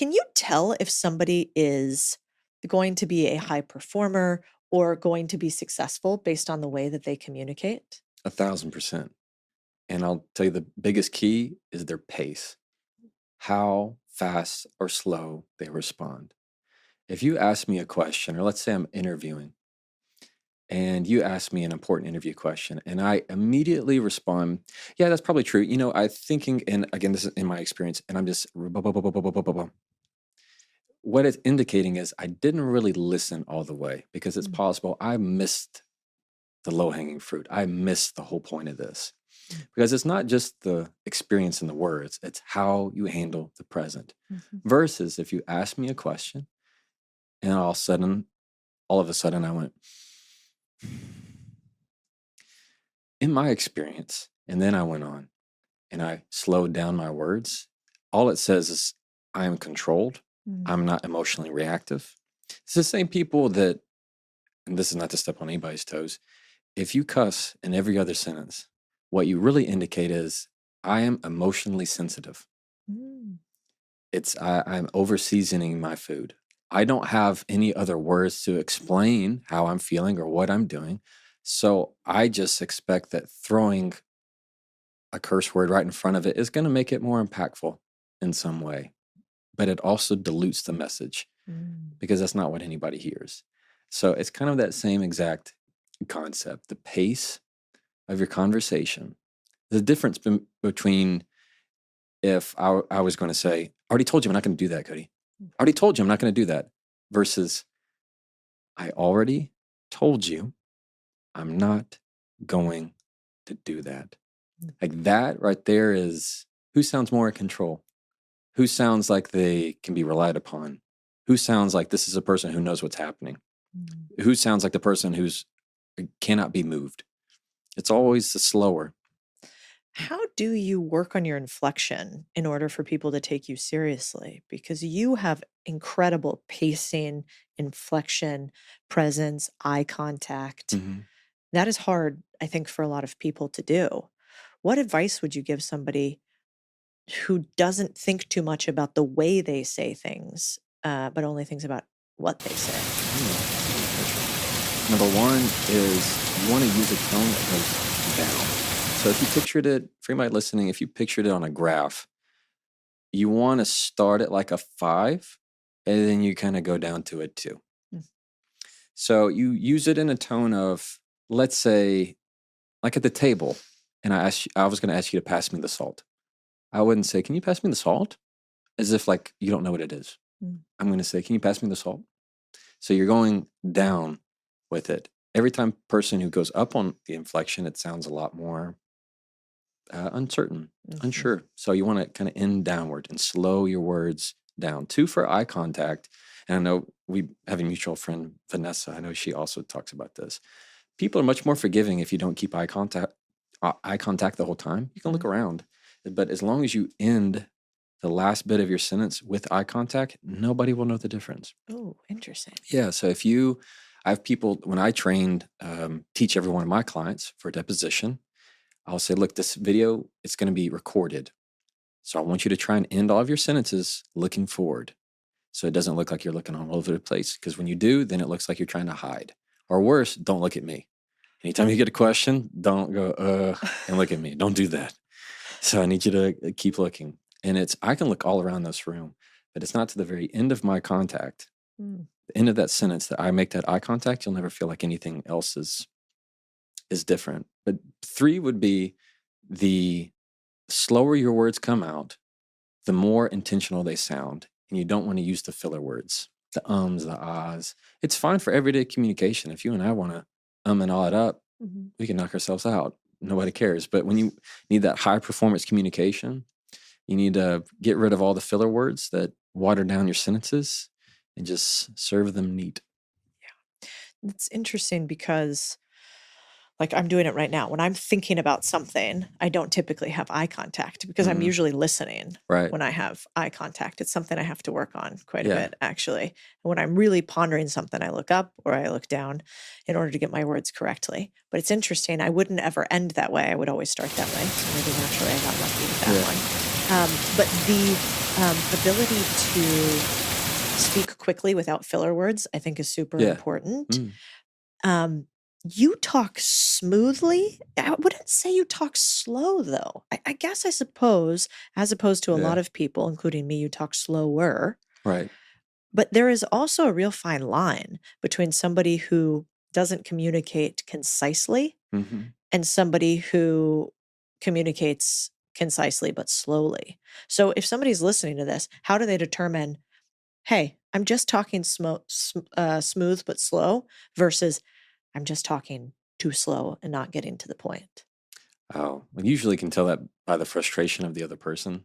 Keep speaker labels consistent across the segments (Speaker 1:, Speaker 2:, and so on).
Speaker 1: Can you tell if somebody is going to be a high performer or going to be successful based on the way that they communicate?
Speaker 2: 1,000%. And I'll tell you the biggest key is their pace, how fast or slow they respond. If you ask me a question, or let's say I'm interviewing, and you ask me an important interview question, and I immediately respond, yeah, that's probably true. I thinking, and again, this is in my experience, and I'm just, what it's indicating is I didn't really listen all the way because it's
Speaker 1: Mm,
Speaker 2: possible I missed the low hanging fruit. I missed the whole point of this
Speaker 1: mm,
Speaker 2: because it's not just the experience in the words, it's how you handle the present.
Speaker 1: mhm.
Speaker 2: Versus if you ask me a question and all of a sudden I went, in my experience, and then I went on and I slowed down my words. All it says is I am controlled.
Speaker 1: Mm.
Speaker 2: I'm not emotionally reactive. It's the same people that, and this is not to step on anybody's toes, if you cuss in every other sentence, what you really indicate is I am emotionally sensitive.
Speaker 1: Mm.
Speaker 2: I'm over seasoning my food. I don't have any other words to explain how I'm feeling or what I'm doing. So I just expect that throwing a curse word right in front of it is going to make it more impactful in some way. But it also dilutes the message
Speaker 1: Mm.
Speaker 2: because that's not what anybody hears. So it's kind of that same exact concept. The pace of your conversation, the difference between if I was going to say, I already told you I'm not going to do that, Cody. I already told you I'm not going to do that, versus I already told you I'm not going to do that.
Speaker 1: Mm.
Speaker 2: Like that right there is who sounds more in control? Who sounds like they can be relied upon? Who sounds like this is a person who knows what's happening?
Speaker 1: Mm.
Speaker 2: Who sounds like the person who's cannot be moved? It's always the slower.
Speaker 1: How do you work on your inflection in order for people to take you seriously? Because you have incredible pacing, inflection, presence, eye contact.
Speaker 2: Mhm.
Speaker 1: That is hard, I think, for a lot of people to do. What advice would you give somebody who doesn't think too much about the way they say things, but only thinks about what they say?
Speaker 2: Yeah, good question. Number one is you want to use a tone that goes down. So if you pictured it, for anybody listening, if you pictured it on a graph, you want to start at like a 5 and then you kind of go down to a 2.
Speaker 1: Mm.
Speaker 2: So you use it in a tone of, let's say, like at the table, and I was going to ask you to pass me the salt. I wouldn't say, "Can you pass me the salt?" As if like you don't know what it is.
Speaker 1: Mm.
Speaker 2: I'm going to say, "Can you pass me the salt?" So you're going down with it. Every time person who goes up on the inflection, it sounds a lot more uncertain,
Speaker 1: Mhm.
Speaker 2: unsure. So you want to kind of end downward and slow your words down. 2 for eye contact. And I know we have a mutual friend, Vanessa. I know she also talks about this. People are much more forgiving if you don't keep eye contact the whole time. You can look
Speaker 1: Mm.
Speaker 2: around, but as long as you end the last bit of your sentence with eye contact, nobody will know the difference.
Speaker 1: Oh, interesting.
Speaker 2: Yeah. So I have people when I trained, teach every one of my clients for a deposition. I'll say, look, this video, it's going to be recorded. So I want you to try and end all of your sentences looking forward. So it doesn't look like you're looking all over the place. Because when you do, then it looks like you're trying to hide. Or worse, don't look at me. Anytime you get a question, don't go, and look at me. Don't do that. So I need you to keep looking. And I can look all around this room, but it's not to the very end of my contact,
Speaker 1: Mm.
Speaker 2: the end of that sentence that I make that eye contact. You'll never feel like anything else is different. But 3 would be the slower your words come out, the more intentional they sound. And you don't want to use the filler words, the ums, the ahs. It's fine for everyday communication. If you and I want to and ah it up,
Speaker 1: Mhm.
Speaker 2: we can knock ourselves out. Nobody cares. But when you need that high performance communication, you need to get rid of all the filler words that water down your sentences and just serve them neat.
Speaker 1: It's interesting because, like, I'm doing it right now. When I'm thinking about something, I don't typically have eye contact because I'm
Speaker 2: Hmm.
Speaker 1: usually listening
Speaker 2: Right.
Speaker 1: when I have eye contact. It's something I have to work on quite a
Speaker 2: Yeah.
Speaker 1: bit, actually. And when I'm really pondering something, I look up or I look down in order to get my words correctly. But it's interesting. I wouldn't ever end that way. I would always start that way. So maybe naturally I got lucky with that
Speaker 2: Yeah.
Speaker 1: one. But the ability to speak quickly without filler words, I think, is super
Speaker 2: Yeah.
Speaker 1: important.
Speaker 2: Mm,
Speaker 1: Um, you talk smoothly. I wouldn't say you talk slow, though. I guess, I suppose, as opposed to a lot
Speaker 2: yeah.
Speaker 1: of people, including me, you talk slower.
Speaker 2: Right.
Speaker 1: But there is also a real fine line between somebody who doesn't communicate concisely
Speaker 2: Hmm.
Speaker 1: and somebody who communicates concisely but slowly. So if somebody's listening to this, how do they determine, hey, I'm just talking smooth but slow versus I'm just talking too slow and not getting to the point?
Speaker 2: Oh, we usually can tell that by the frustration of the other person.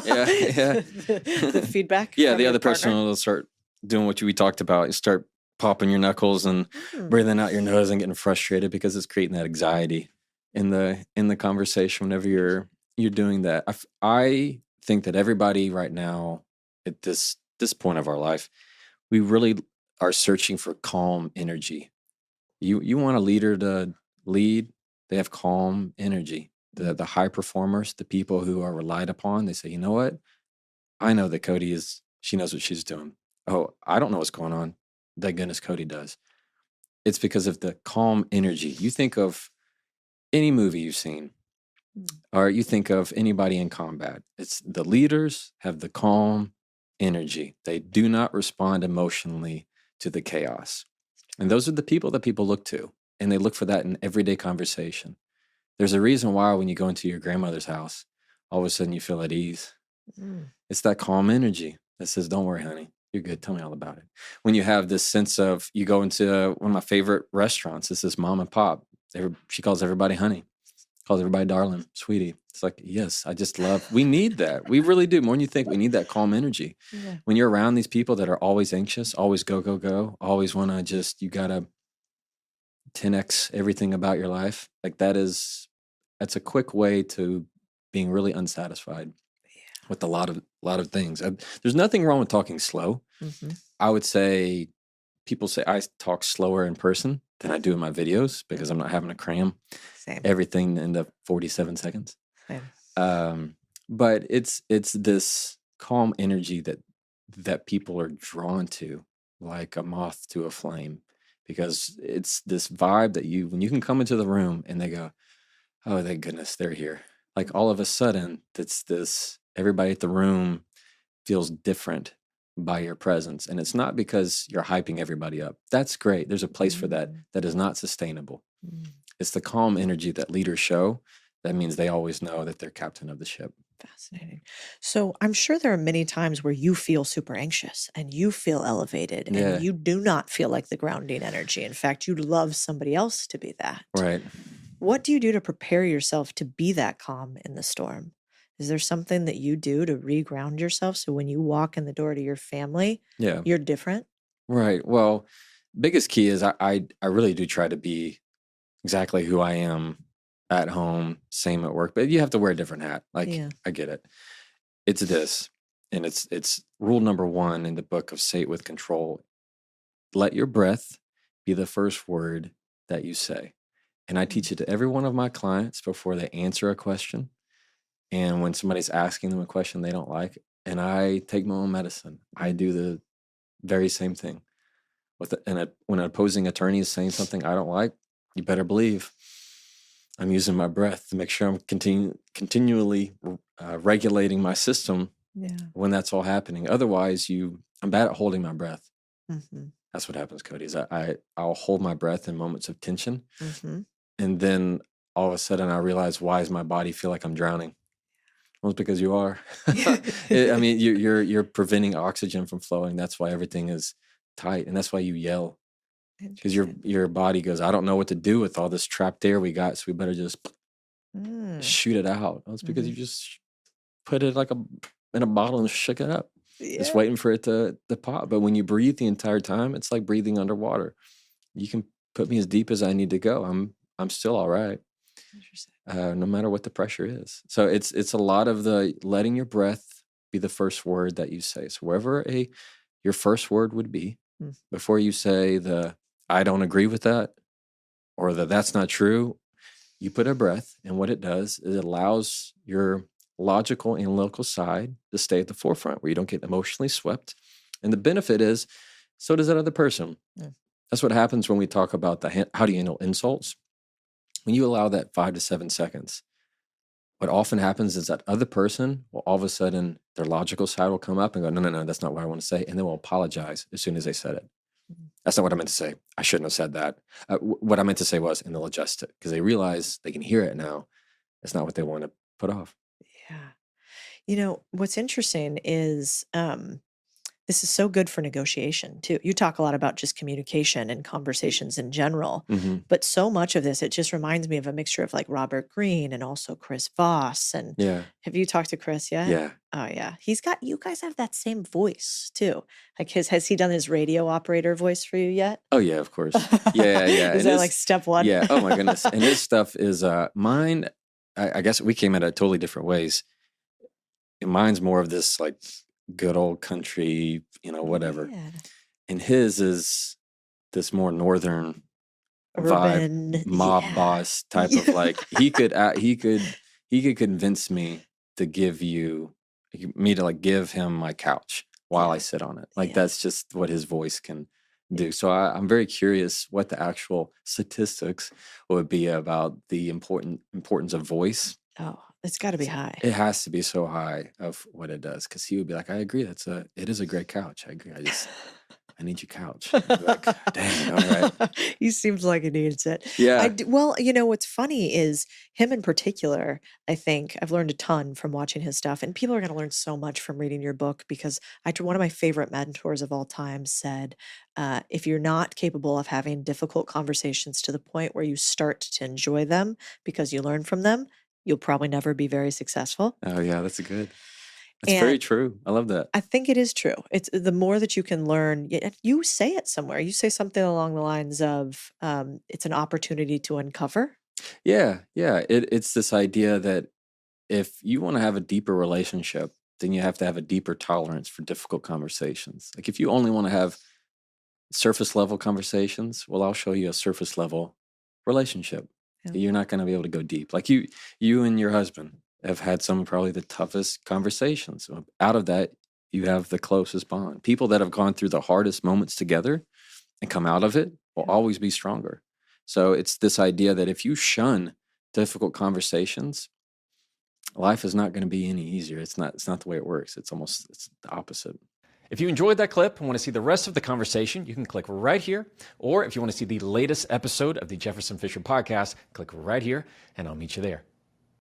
Speaker 2: Yeah, yeah.
Speaker 1: The feedback
Speaker 2: Yeah,
Speaker 1: from
Speaker 2: the
Speaker 1: your
Speaker 2: other person
Speaker 1: partner?
Speaker 2: will start doing what we talked about. You start popping your knuckles and
Speaker 1: Mm,
Speaker 2: breathing out your nose and getting frustrated because it's creating that anxiety in the conversation whenever you're doing that. I think that everybody right now at this point of our life, we really are searching for calm energy. You want a leader to lead, they have calm energy.
Speaker 1: mm,
Speaker 2: The high performers, the people who are relied upon, they say, you know what? I know that she knows what she's doing. Oh, I don't know what's going on. Thank goodness Cody does. It's because of the calm energy. You think of any movie you've seen,
Speaker 1: mm.
Speaker 2: or you think of anybody in combat. It's the leaders have the calm energy. They do not respond emotionally to the chaos. And those are the people that people look to. And they look for that in everyday conversation. There's a reason why when you go into your grandmother's house, all of a sudden you feel at ease.
Speaker 1: Mm.
Speaker 2: It's that calm energy that says, don't worry, honey. You're good. Tell me all about it. When you have this sense of, you go into one of my favorite restaurants, this is mom and pop. She calls everybody honey, calls everybody darling, sweetie. It's like, yes, I just love, we need that. We really do. More than you think, we need that calm energy.
Speaker 1: Yeah.
Speaker 2: When you're around these people that are always anxious, always go, go, go, always want to just, you got to 10x everything about your life. Like that's a quick way to being really unsatisfied with a lot of things. There's nothing wrong with talking slow.
Speaker 1: Mhm.
Speaker 2: I would say people say I talk slower in person than I do in my videos because I'm not having to cram
Speaker 1: Same,
Speaker 2: everything into 47 seconds.
Speaker 1: same.
Speaker 2: Um, but it's this calm energy that people are drawn to, like a moth to a flame, because it's this vibe that when you can come into the room and they go, oh, thank goodness they're here. Like all of a sudden, it's this, everybody at the room feels different by your presence. And it's not because you're hyping everybody up. That's great. There's a place for that.
Speaker 1: Mm,
Speaker 2: That is not sustainable.
Speaker 1: mm.
Speaker 2: It's the calm energy that leaders show. That means they always know that they're captain of the ship.
Speaker 1: Fascinating. So I'm sure there are many times where you feel super anxious and you feel elevated and
Speaker 2: Yeah,
Speaker 1: you do not feel like the grounding energy. In fact, you'd love somebody else to be that.
Speaker 2: right.
Speaker 1: What do you do to prepare yourself to be that calm in the storm? Is there something that you do to reground yourself so when you walk in the door to your family,
Speaker 2: Yeah,
Speaker 1: you're different?
Speaker 2: right. Well, biggest key is I really do try to be exactly who I am at home, same at work, but you have to wear a different hat. Like
Speaker 1: Yeah.
Speaker 2: I get it. It's this, and it's rule number one in the book of Say It with Control. Let your breath be the first word that you say. And I
Speaker 1: Mm,
Speaker 2: teach it to every one of my clients before they answer a question. And when somebody's asking them a question they don't like, and I take my own medicine, I
Speaker 1: mm,
Speaker 2: do the very same thing. When an opposing attorney is saying something I don't like, you better believe I'm using my breath to make sure I'm continually regulating my system
Speaker 1: yeah.
Speaker 2: when that's all happening. Otherwise, I'm bad at holding my breath.
Speaker 1: Mhm.
Speaker 2: That's what happens, Cody. Is I'll hold my breath in moments of tension,
Speaker 1: Mhm.
Speaker 2: and then all of a sudden I realize, why does my body feel like I'm drowning? Well, it's because you are. I mean, you're preventing oxygen from flowing. That's why everything is tight, and that's why you yell, because your
Speaker 1: Interesting.
Speaker 2: your body goes, I don't know what to do with all this trapped air we got, so we better just
Speaker 1: Mm.
Speaker 2: shoot it out. Well, it's because you
Speaker 1: Mhm.
Speaker 2: just put it in a bottle and shook it up, just
Speaker 1: Yeah.
Speaker 2: waiting for it to pop. But when you breathe the entire time, it's like breathing underwater. You can put me as deep as I need to go. I'm still all right,
Speaker 1: Interesting.
Speaker 2: no matter what the pressure is. So it's a lot of the letting your breath be the first word that you say. So wherever your first word would be,
Speaker 1: Mm,
Speaker 2: before you say the I don't agree with that, or the that's not true, you put a breath, and what it does is it allows your logical, analytical side to stay at the forefront where you don't get emotionally swept. And the benefit is, so does that other person.
Speaker 1: Mm.
Speaker 2: That's what happens when we talk about how do you handle insults. When you allow that 5 to 7 seconds, what often happens is that other person will all of a sudden, their logical side will come up and go, no, no, no, that's not what I want to say. And then will apologize as soon as they said it. That's not what I meant to say. I shouldn't have said that. What I meant to say was, and they'll adjust it because they realize they can hear it now. It's not what they want to put off.
Speaker 1: Yeah. What's interesting is this is so good for negotiation too. You talk a lot about just communication and conversations in general,
Speaker 2: Mm-hmm.
Speaker 1: but so much of this, it just reminds me of a mixture of like Robert Greene and also Chris Voss. And
Speaker 2: Yeah.
Speaker 1: have you talked to Chris yet?
Speaker 2: Yeah.
Speaker 1: Oh yeah. You guys have that same voice too. Like has he done his radio operator voice for you yet?
Speaker 2: Oh yeah, of course. Yeah, yeah.
Speaker 1: Is that like step one?
Speaker 2: Yeah. Oh my goodness. And his stuff is mine. I guess we came at it totally different ways. And mine's more of this like good old country, whatever.
Speaker 1: Yeah.
Speaker 2: And his is this more northern
Speaker 1: Urban,
Speaker 2: vibe, mob
Speaker 1: yeah.
Speaker 2: boss type of like he could convince me to give him my couch while I sit on it. Like that's just what his voice can do. So I'm very curious what the actual statistics would be about the importance of voice.
Speaker 1: Oh, it's got to be high.
Speaker 2: It has to be so high of what it does, because he would be like, I agree, it is a great couch. I agree. I need your couch. I'd be like, dang, all right.
Speaker 1: He seems like he needs it.
Speaker 2: Yeah.
Speaker 1: Well, what's funny is him in particular. I think I've learned a ton from watching his stuff, and people are going to learn so much from reading your book because one of my favorite mentors of all time said, if you're not capable of having difficult conversations to the point where you start to enjoy them because you learn from them, you'll probably never be very successful.
Speaker 2: Oh yeah, that's very true. I love that.
Speaker 1: I think it is true. It's the more that you can learn. You say it somewhere. You say something along the lines of, it's an opportunity to uncover.
Speaker 2: Yeah, yeah. It's this idea that if you want to have a deeper relationship, then you have to have a deeper tolerance for difficult conversations. Like if you only want to have surface level conversations, well, I'll show you a surface level relationship.
Speaker 1: Yeah.
Speaker 2: You're not going to be able to go deep. Like you and your husband have had some of probably the toughest conversations. Out of that, you have the closest bond. People that have gone through the hardest moments together and come out of it will always be stronger. So it's this idea that if you shun difficult conversations, life is not going to be any easier. It's not the way it works. It's the opposite.
Speaker 3: If you enjoyed that clip and want to see the rest of the conversation, you can click right here. Or if you want to see the latest episode of the Jefferson Fisher podcast, click right here, and I'll meet you there.